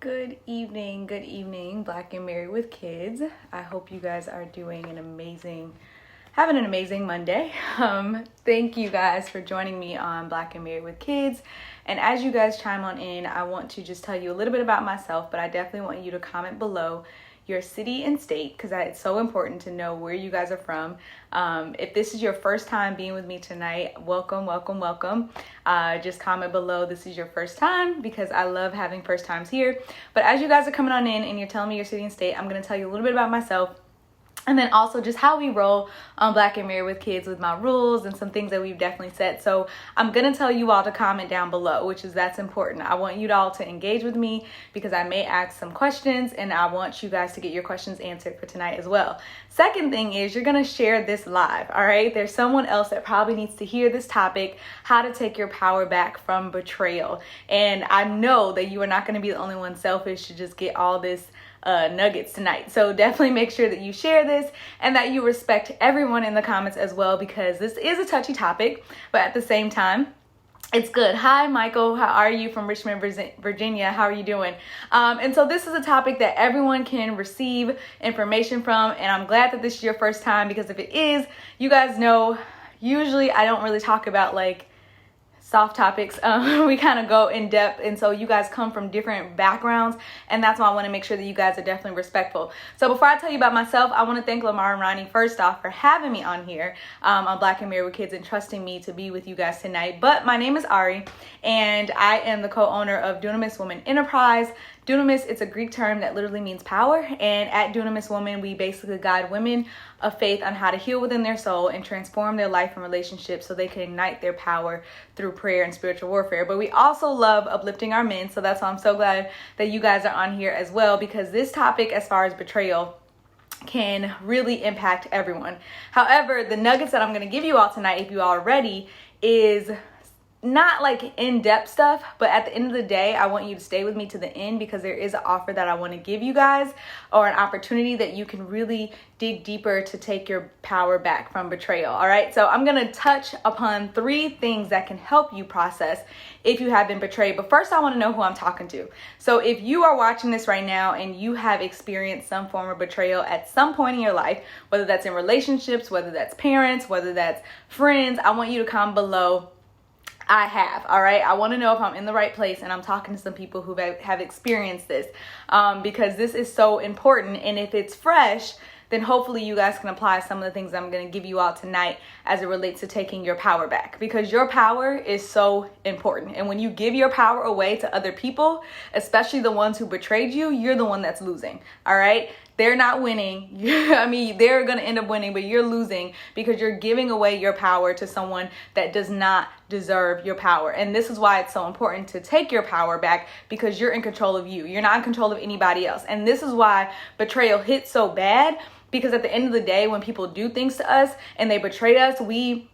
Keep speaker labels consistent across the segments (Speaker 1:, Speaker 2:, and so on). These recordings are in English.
Speaker 1: Good evening, Black and Married with Kids. I hope you guys are doing having an amazing Monday. Thank you guys for joining me on Black and Married with Kids. And as you guys chime on in, I want to just tell you a little bit about myself, but I definitely want you to comment below your city and state because it's so important to know where you guys are from. If this is your first time being with me tonight, welcome. Just comment below this is your first time because I love having first times here. But as you guys are coming on in and you're telling me your city and state, I'm going to tell you a little bit about myself. And then also just how we roll on Black and Married with Kids with my rules and some things that we've definitely set. So I'm going to tell you all to comment down below, that's important. I want you all to engage with me because I may ask some questions and I want you guys to get your questions answered for tonight as well. Second thing is you're going to share this live, all right? There's someone else that probably needs to hear this topic, how to take your power back from betrayal. And I know that you are not going to be the only one selfish to just get all this nuggets tonight. So definitely make sure that you share this and that you respect everyone in the comments as well because this is a touchy topic, but at the same time, it's good. Hi, Michael. How are you from Richmond, Virginia? How are you doing? And so this is a topic that everyone can receive information from, and I'm glad that this is your first time because if it is, you guys know, usually I don't really talk about soft topics. We kind of go in depth, and so you guys come from different backgrounds, and that's why I want to make sure that you guys are definitely respectful. So before I tell you about myself, I want to thank Lamar and Ronnie first off for having me on here on Black and Married with Kids and trusting me to be with you guys tonight. But my name is Ari, and I am the co-owner of Dunamis Woman Enterprise. Dunamis, it's a Greek term that literally means power, and at Dunamis Woman, we basically guide women of faith on how to heal within their soul and transform their life and relationships so they can ignite their power through prayer and spiritual warfare. But we also love uplifting our men, so that's why I'm so glad that you guys are on here as well, because this topic, as far as betrayal, can really impact everyone. However, the nuggets that I'm going to give you all tonight, if you all are ready, is not in-depth stuff, but at the end of the day, I want you to stay with me to the end because there is an offer that I want to give you guys, or an opportunity that you can really dig deeper to take your power back from betrayal. All right, so I'm going to touch upon 3 things that can help you process if you have been betrayed. But first, I want to know who I'm talking to. So if you are watching this right now and you have experienced some form of betrayal at some point in your life, whether that's in relationships, whether that's parents, whether that's friends, I want you to comment below. I have, all right? I want to know if I'm in the right place and I'm talking to some people who have experienced this because this is so important. And if it's fresh, then hopefully you guys can apply some of the things I'm going to give you all tonight as it relates to taking your power back, because your power is so important. And when you give your power away to other people, especially the ones who betrayed you, you're the one that's losing, all right? They're not winning. They're going to end up winning, but you're losing because you're giving away your power to someone that does not deserve your power. And this is why it's so important to take your power back, because you're in control of you. You're not in control of anybody else. And this is why betrayal hits so bad, because at the end of the day, when people do things to us and they betray us, we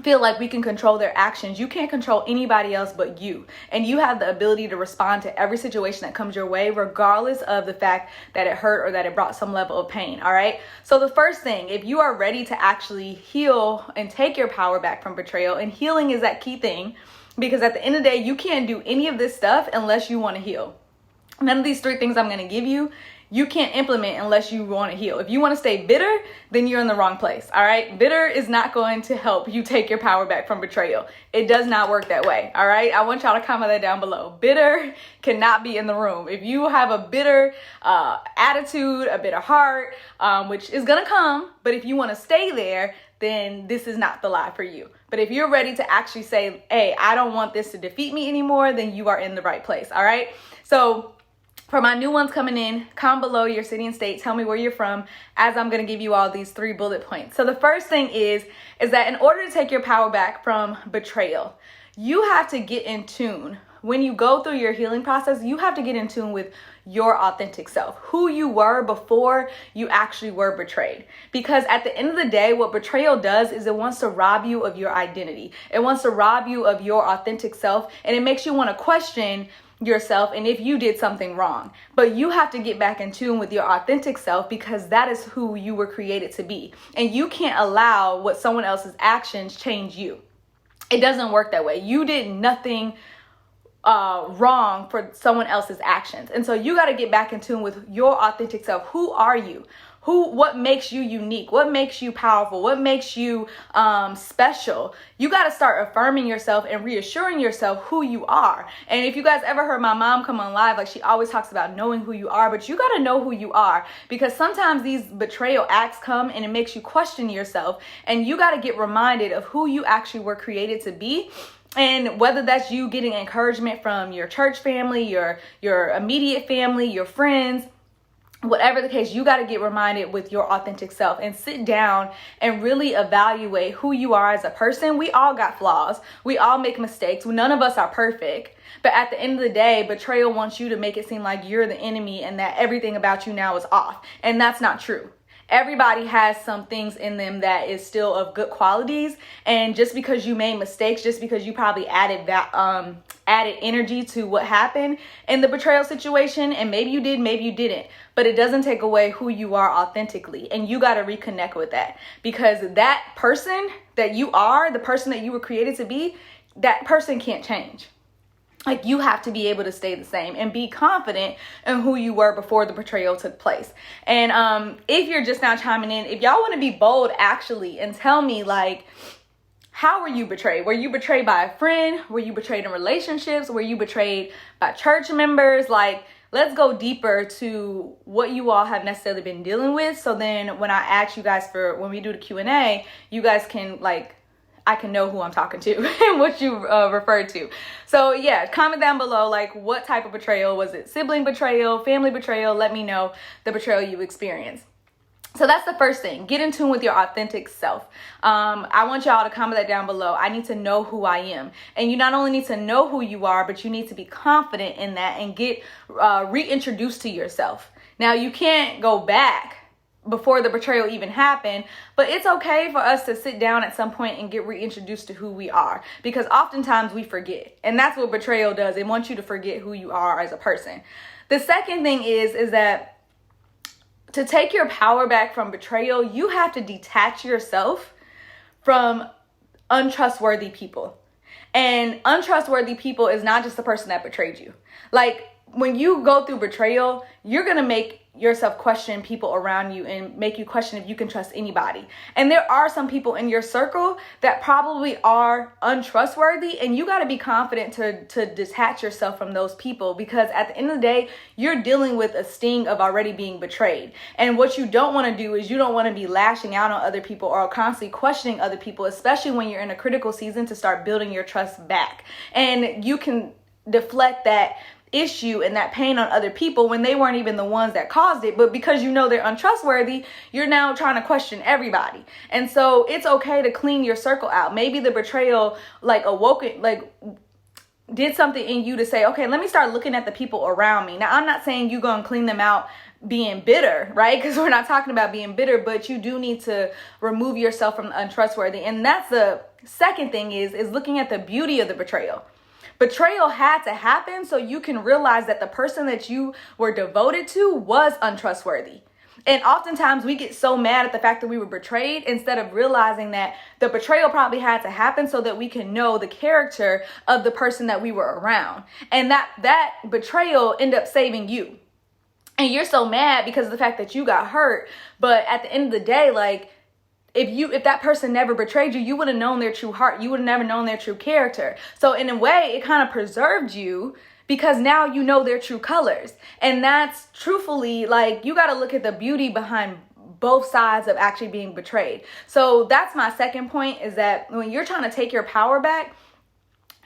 Speaker 1: feel like we can control their actions. You can't control anybody else but you. And you have the ability to respond to every situation that comes your way, regardless of the fact that it hurt or that it brought some level of pain. All right. So the first thing, if you are ready to actually heal and take your power back from betrayal, and healing is that key thing, because at the end of the day, you can't do any of this stuff unless you want to heal. None of these 3 things I'm going to give you can't implement unless you want to heal. If you want to stay bitter, then you're in the wrong place. All right. Bitter is not going to help you take your power back from betrayal. It does not work that way. All right. I want y'all to comment that down below. Bitter cannot be in the room. If you have a bitter attitude, a bitter heart, which is going to come, but if you want to stay there, then this is not the life for you. But if you're ready to actually say, hey, I don't want this to defeat me anymore, then you are in the right place. All right. So for my new ones coming in, comment below your city and state. Tell me where you're from, as I'm going to give you all these 3 bullet points. So the first thing is that in order to take your power back from betrayal, you have to get in tune. When you go through your healing process, you have to get in tune with your authentic self, who you were before you actually were betrayed. Because at the end of the day, what betrayal does is it wants to rob you of your identity. It wants to rob you of your authentic self, and it makes you want to question yourself and if you did something wrong. But you have to get back in tune with your authentic self, because that is who you were created to be. And you can't allow what someone else's actions change you. It doesn't work that way. You did nothing wrong for someone else's actions. And so you got to get back in tune with your authentic self. Who are you? What makes you unique? What makes you powerful? What makes you special? You got to start affirming yourself and reassuring yourself who you are. And if you guys ever heard my mom come on live, like she always talks about knowing who you are, but you got to know who you are, because sometimes these betrayal acts come and it makes you question yourself, and you got to get reminded of who you actually were created to be. And whether that's you getting encouragement from your church family, your immediate family, your friends, whatever the case, you got to get reminded with your authentic self and sit down and really evaluate who you are as a person. We all got flaws. We all make mistakes. None of us are perfect. But at the end of the day, betrayal wants you to make it seem like you're the enemy and that everything about you now is off. And that's not true. Everybody has some things in them that is still of good qualities. And just because you made mistakes, just because you probably added energy to what happened in the betrayal situation, and maybe you did, maybe you didn't, but it doesn't take away who you are authentically. And you got to reconnect with that, because that person that you are, the person that you were created to be, that person can't change. Like, you have to be able to stay the same and be confident in who you were before the betrayal took place. And if you're just now chiming in, if y'all want to be bold actually and tell me, like, how were you betrayed? Were you betrayed by a friend? Were you betrayed in relationships? Were you betrayed by church members? Like, let's go deeper to what you all have necessarily been dealing with. So then when I ask you guys for, when we do the Q&A, you guys can, like, I can know who I'm talking to and what you referred to. So yeah, comment down below, like, what type of betrayal was it? Sibling betrayal, family betrayal? Let me know the betrayal you experienced. So that's the first thing. Get in tune with your authentic self. I want y'all to comment that down below. I need to know who I am. And you not only need to know who you are, but you need to be confident in that and get reintroduced to yourself. Now, you can't go back before the betrayal even happened, but it's okay for us to sit down at some point and get reintroduced to who we are, because oftentimes we forget, and that's what betrayal does. It wants you to forget who you are as a person. The second thing is that to take your power back from betrayal, you have to detach yourself from untrustworthy people. And untrustworthy people is not just the person that betrayed you. Like, when you go through betrayal, you're going to make yourself question people around you and make you question if you can trust anybody. And there are some people in your circle that probably are untrustworthy, and you got to be confident to detach yourself from those people, because at the end of the day, you're dealing with a sting of already being betrayed. And what you don't want to do is you don't want to be lashing out on other people or constantly questioning other people, especially when you're in a critical season to start building your trust back. And you can deflect that issue and that pain on other people when they weren't even the ones that caused it, but because you know they're untrustworthy, you're now trying to question everybody. And so it's okay to clean your circle out. Maybe the betrayal did something in you to say, okay, let me start looking at the people around me. Now, I'm not saying you go and clean them out being bitter, right? Because we're not talking about being bitter, but you do need to remove yourself from the untrustworthy. And that's the second thing is looking at the beauty of the betrayal. Betrayal had to happen so you can realize that the person that you were devoted to was untrustworthy. And oftentimes we get so mad at the fact that we were betrayed instead of realizing that the betrayal probably had to happen so that we can know the character of the person that we were around. And that betrayal ended up saving you. And you're so mad because of the fact that you got hurt. But at the end of the day, like, if that person never betrayed you, you would have known their true heart. You would have never known their true character. So in a way, it kind of preserved you because now you know their true colors. And that's truthfully, like, you got to look at the beauty behind both sides of actually being betrayed. So that's my second point, is that when you're trying to take your power back,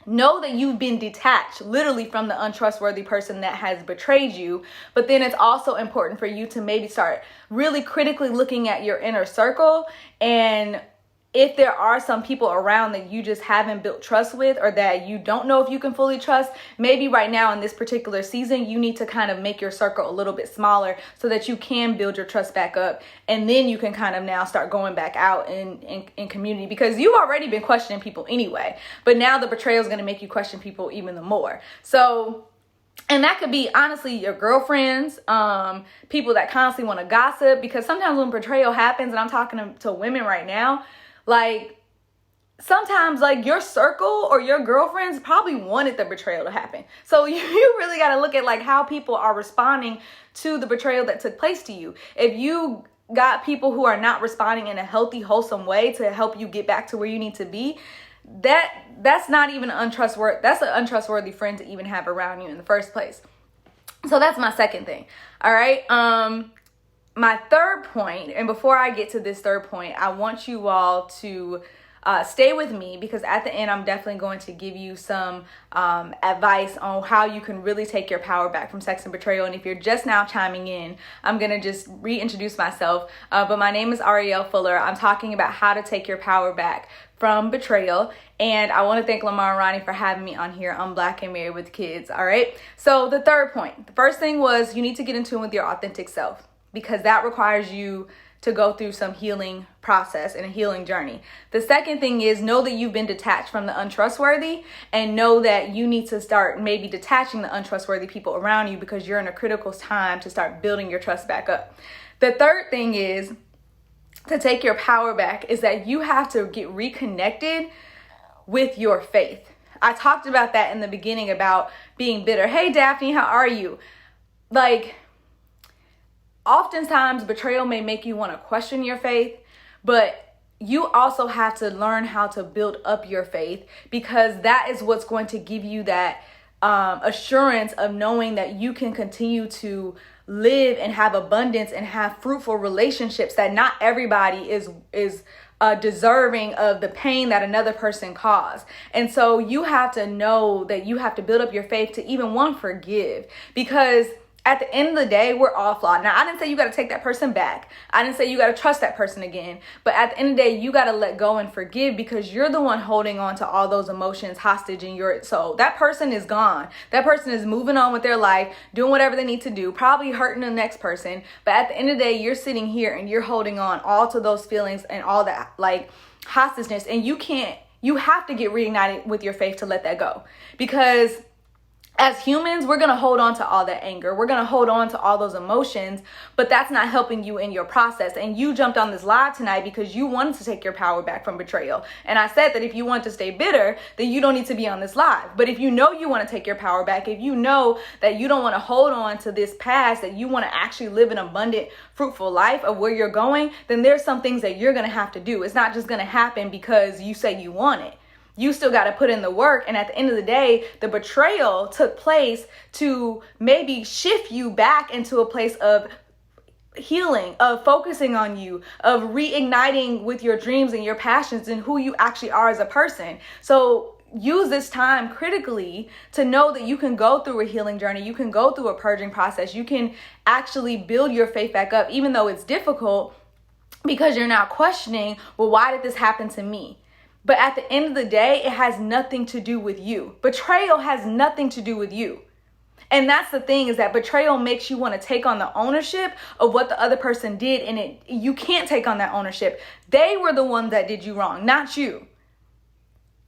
Speaker 1: know that you've been detached literally from the untrustworthy person that has betrayed you. But then it's also important for you to maybe start really critically looking at your inner circle, and if there are some people around that you just haven't built trust with, or that you don't know if you can fully trust, maybe right now in this particular season, you need to kind of make your circle a little bit smaller so that you can build your trust back up. And then you can kind of now start going back out in community, because you've already been questioning people anyway. But now the betrayal is going to make you question people even more. So, and that could be honestly your girlfriends, people that constantly want to gossip, because sometimes when betrayal happens, and I'm talking to women right now, like, sometimes like your circle or your girlfriends probably wanted the betrayal to happen. So you really got to look at like how people are responding to the betrayal that took place to you. If you got people who are not responding in a healthy, wholesome way to help you get back to where you need to be, that's not even untrustworthy. That's an untrustworthy friend to even have around you in the first place. So that's my second thing. All right. My third point, and before I get to this third point, I want you all to stay with me, because at the end, I'm definitely going to give you some advice on how you can really take your power back from sex and betrayal. And if you're just now chiming in, I'm going to just reintroduce myself. But my name is Arielle Fuller. I'm talking about how to take your power back from betrayal. And I want to thank Lamar and Ronnie for having me on here on Black and Married with Kids. All right. So the third point, the first thing was you need to get in tune with your authentic self, because that requires you to go through some healing process and a healing journey. The second thing is know that you've been detached from the untrustworthy, and know that you need to start maybe detaching the untrustworthy people around you, because you're in a critical time to start building your trust back up. The third thing is to take your power back is that you have to get reconnected with your faith. I talked about that in the beginning about being bitter. Hey, Daphne, how are you? Like, oftentimes betrayal may make you want to question your faith, but you also have to learn how to build up your faith, because that is what's going to give you that assurance of knowing that you can continue to live and have abundance and have fruitful relationships, that not everybody is deserving of the pain that another person caused. And so you have to know that you have to build up your faith to even forgive, because at the end of the day, we're all flawed. Now, I didn't say you got to take that person back. I didn't say you got to trust that person again. But at the end of the day, you got to let go and forgive, because you're the one holding on to all those emotions hostage in your soul. That person is gone. That person is moving on with their life, doing whatever they need to do, probably hurting the next person. But at the end of the day, you're sitting here and you're holding on all to those feelings and all that like hostageness. And you have to get reignited with your faith to let that go, because as humans, we're going to hold on to all that anger. We're going to hold on to all those emotions, but that's not helping you in your process. And you jumped on this live tonight because you wanted to take your power back from betrayal. And I said that if you want to stay bitter, then you don't need to be on this live. But if you know you want to take your power back, if you know that you don't want to hold on to this past, that you want to actually live an abundant, fruitful life of where you're going, then there's some things that you're going to have to do. It's not just going to happen because you say you want it. You still got to put in the work. And at the end of the day, the betrayal took place to maybe shift you back into a place of healing, of focusing on you, of reigniting with your dreams and your passions and who you actually are as a person. So use this time critically to know that you can go through a healing journey. You can go through a purging process. You can actually build your faith back up, even though it's difficult, because you're now questioning, well, why did this happen to me? But at the end of the day, it has nothing to do with you. Betrayal has nothing to do with you. And that's the thing, is that betrayal makes you want to take on the ownership of what the other person did. And you can't take on that ownership. They were the ones that did you wrong, not you.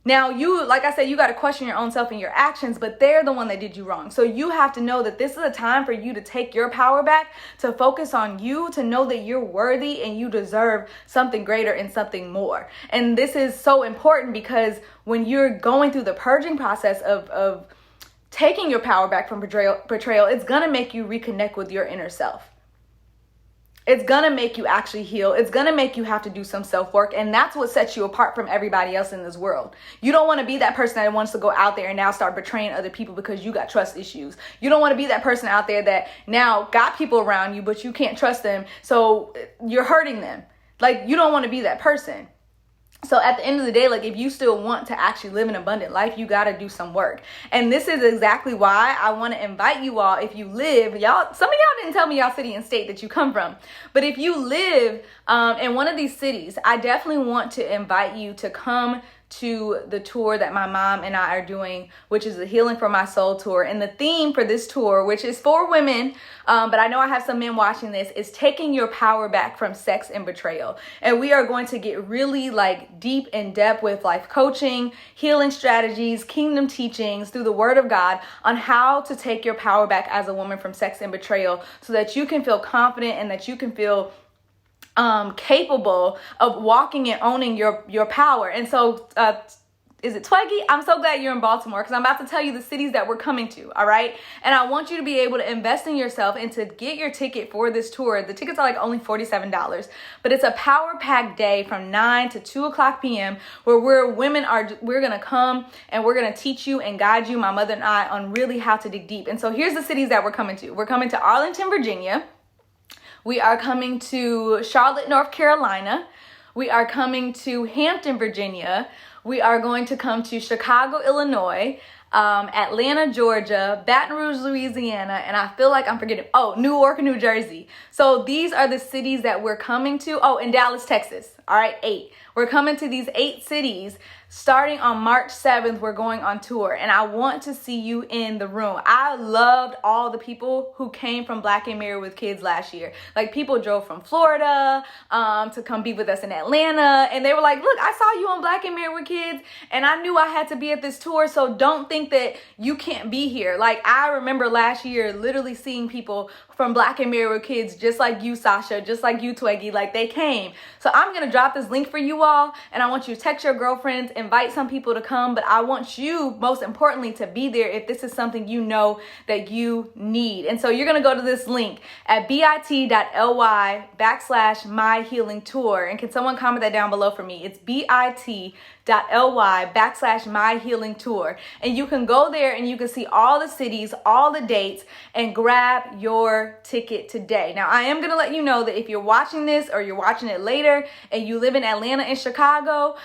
Speaker 1: Now, like I said, you got to question your own self and your actions, but they're the one that did you wrong. So you have to know that this is a time for you to take your power back, to focus on you, to know that you're worthy and you deserve something greater and something more. And this is so important, because when you're going through the purging process of taking your power back from betrayal, it's going to make you reconnect with your inner self. It's going to make you actually heal. It's going to make you have to do some self-work. And that's what sets you apart from everybody else in this world. You don't want to be that person that wants to go out there and now start betraying other people because you got trust issues. You don't want to be that person out there that now got people around you, but you can't trust them, so you're hurting them. Like, you don't want to be that person. So at the end of the day, like, if you still want to actually live an abundant life, you got to do some work. And this is exactly why I want to invite you all, if you live, some of y'all didn't tell me y'all city and state that you come from, but if you live in one of these cities, I definitely want to invite you to come to the tour that my mom and I are doing, which is the Healing for My Soul tour. And the theme for this tour, which is for women, but I know I have some men watching this, is taking your power back from sex and betrayal. And we are going to get really like deep in depth with life coaching, healing strategies, kingdom teachings through the word of God on how to take your power back as a woman from sex and betrayal, so that you can feel confident and that you can feel capable of walking and owning your power. And so is it Twiggy? I'm so glad you're in Baltimore, because I'm about to tell you the cities that we're coming to, all right? And I want you to be able to invest in yourself and to get your ticket for this tour. The tickets are like only $47, but it's a power-packed day from 9 to 2 o'clock p.m. where we're going to come and we're going to teach you and guide you, my mother and I, on really how to dig deep. And so here's the cities that we're coming to. We're coming to Arlington, Virginia. We are coming to Charlotte, North Carolina. We are coming to Hampton, Virginia. We are going to come to Chicago, Illinois, Atlanta, Georgia, Baton Rouge, Louisiana, and I feel like I'm forgetting, Newark, New Jersey. So these are the cities that we're coming to. Oh, and Dallas, Texas. All right, 8. We're coming to these 8 cities. Starting on March 7th, we're going on tour, and I want to see you in the room. I loved all the people who came from Black and Married with Kids last year. Like, people drove from Florida to come be with us in Atlanta, and they were like, look, I saw you on Black and Married with Kids, and I knew I had to be at this tour, so don't think that you can't be here. Like, I remember last year literally seeing people from Black and Married with Kids, just like you, Sasha, just like you, Twiggy, like they came. So I'm going to drop this link for you all, and I want you to text your girlfriends, invite some people to come, but I want you, most importantly, to be there if this is something you know that you need. And so you're going to go to this link at bit.ly/myhealingtour. And can someone comment that down below for me? It's bit.ly/myhealingtour. And you can go there and you can see all the cities, all the dates, and grab your ticket today. Now, I am going to let you know that if you're watching this or you're watching it later and you live in Atlanta and Chicago,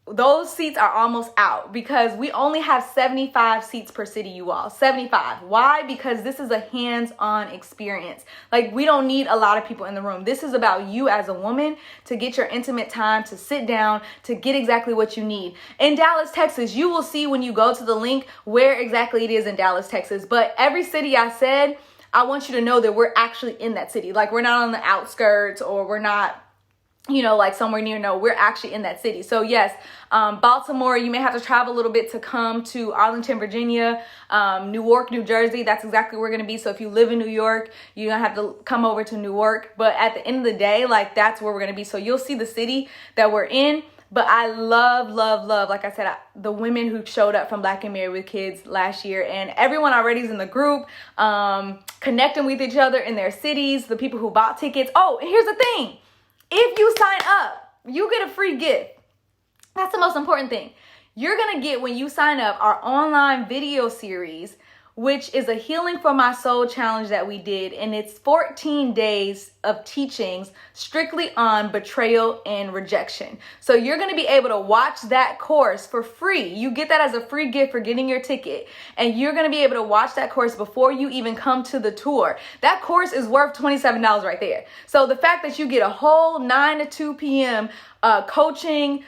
Speaker 1: those seats are almost out because we only have 75 seats per city, you all. 75. Why? Because this is a hands-on experience. Like, we don't need a lot of people in the room. This is about you as a woman to get your intimate time, to sit down, to get exactly what you need. In Dallas, Texas, you will see when you go to the link where exactly it is in Dallas, Texas. But every city I said, I want you to know that we're actually in that city. Like, we're not on the outskirts, or we're not, like somewhere near. No, we're actually in that city. So yes, Baltimore, you may have to travel a little bit to come to Arlington, Virginia, Newark, New Jersey. That's exactly where we're going to be. So if you live in New York, you're going to have to come over to Newark. But at the end of the day, like, that's where we're going to be. So you'll see the city that we're in. But I love, like I said, the women who showed up from Black and Married with Kids last year, and everyone already is in the group, connecting with each other in their cities, the people who bought tickets. Oh, and here's the thing. If you sign up, you get a free gift. That's the most important thing. You're going to get, when you sign up, our online video series, which is a Healing for My Soul challenge that we did. And it's 14 days of teachings strictly on betrayal and rejection. So you're going to be able to watch that course for free. You get that as a free gift for getting your ticket. And you're going to be able to watch that course before you even come to the tour. That course is worth $27 right there. So the fact that you get a whole 9 to 2 p.m. Coaching,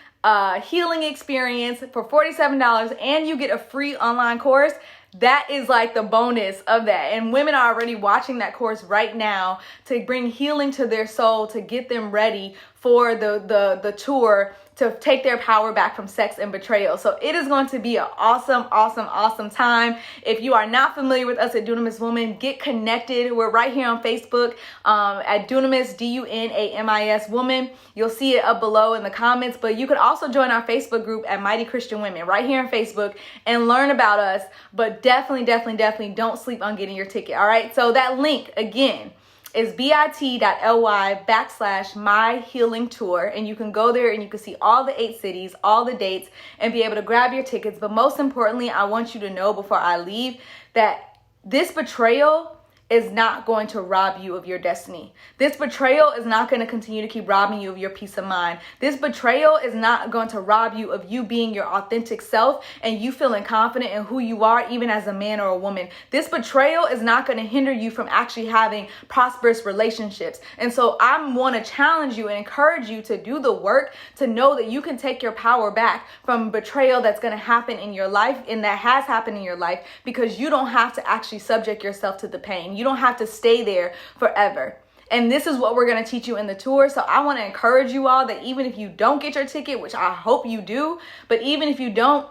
Speaker 1: healing experience for $47, and you get a free online course, that is like the bonus of that. And women are already watching that course right now to bring healing to their soul, to get them ready for the tour, to take their power back from sex and betrayal. So it is going to be an awesome time. If you are not familiar with us at Dunamis Woman, get connected. We're right here on Facebook at Dunamis, Dunamis Woman. You'll see it up below in the comments, but you could also join our Facebook group at Mighty Christian Women right here on Facebook and learn about us. But definitely don't sleep on getting your ticket. All right. So that link again is bit.ly/myhealingtour, and you can go there and you can see all the 8 cities, all the dates, and be able to grab your tickets. But most importantly, I want you to know before I leave that this betrayal is not going to rob you of your destiny. This betrayal is not going to continue to keep robbing you of your peace of mind. This betrayal is not going to rob you of you being your authentic self and you feeling confident in who you are, even as a man or a woman. This betrayal is not going to hinder you from actually having prosperous relationships. And so I want to challenge you and encourage you to do the work to know that you can take your power back from betrayal that's going to happen in your life and that has happened in your life, because you don't have to actually subject yourself to the pain. You don't have to stay there forever. And this is what we're going to teach you in the tour. So I want to encourage you all that even if you don't get your ticket, which I hope you do, but even if you don't,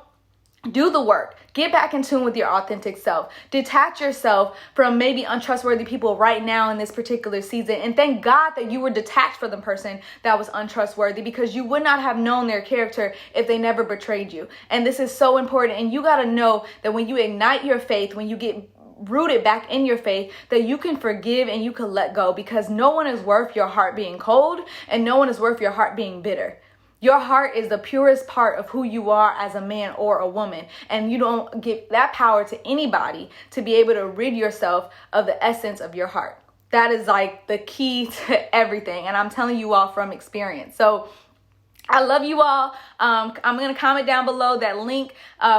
Speaker 1: Do the work. Get back in tune with your authentic self. Detach yourself from maybe untrustworthy people right now in this particular season. And thank God that you were detached from the person that was untrustworthy, because you would not have known their character if they never betrayed you. And this is so important. And you got to know that when you ignite your faith, when you get rooted back in your faith, that you can forgive and you can let go, because no one is worth your heart being cold, and no one is worth your heart being bitter. Your heart is the purest part of who you are as a man or a woman. And you don't give that power to anybody to be able to rid yourself of the essence of your heart. That is like the key to everything. And I'm telling you all from experience. So I love you all. I'm going to comment down below that link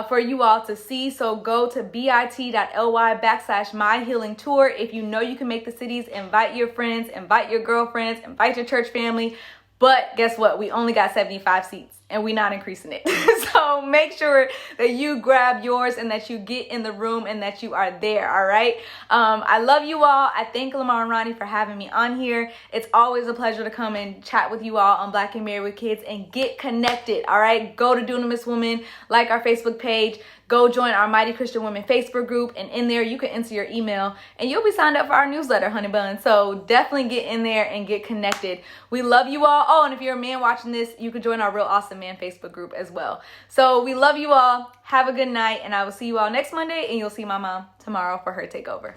Speaker 1: for you all to see. So go to bit.ly/myhealingtour. If you know you can make the cities, invite your friends, invite your girlfriends, invite your church family. But guess what? We only got 75 seats and we're not increasing it. So make sure that you grab yours and that you get in the room and that you are there. All right. I love you all. I thank Lamar and Ronnie for having me on here. It's always a pleasure to come and chat with you all on Black and Married with Kids and get connected. All right. Go to Dunamis Woman, like our Facebook page. Go join our Mighty Christian Women Facebook group, and in there you can enter your email and you'll be signed up for our newsletter, honey bun. So definitely get in there and get connected. We love you all. Oh, and if you're a man watching this, you can join our Real Awesome Man Facebook group as well. So we love you all. Have a good night, and I will see you all next Monday, and you'll see my mom tomorrow for her takeover.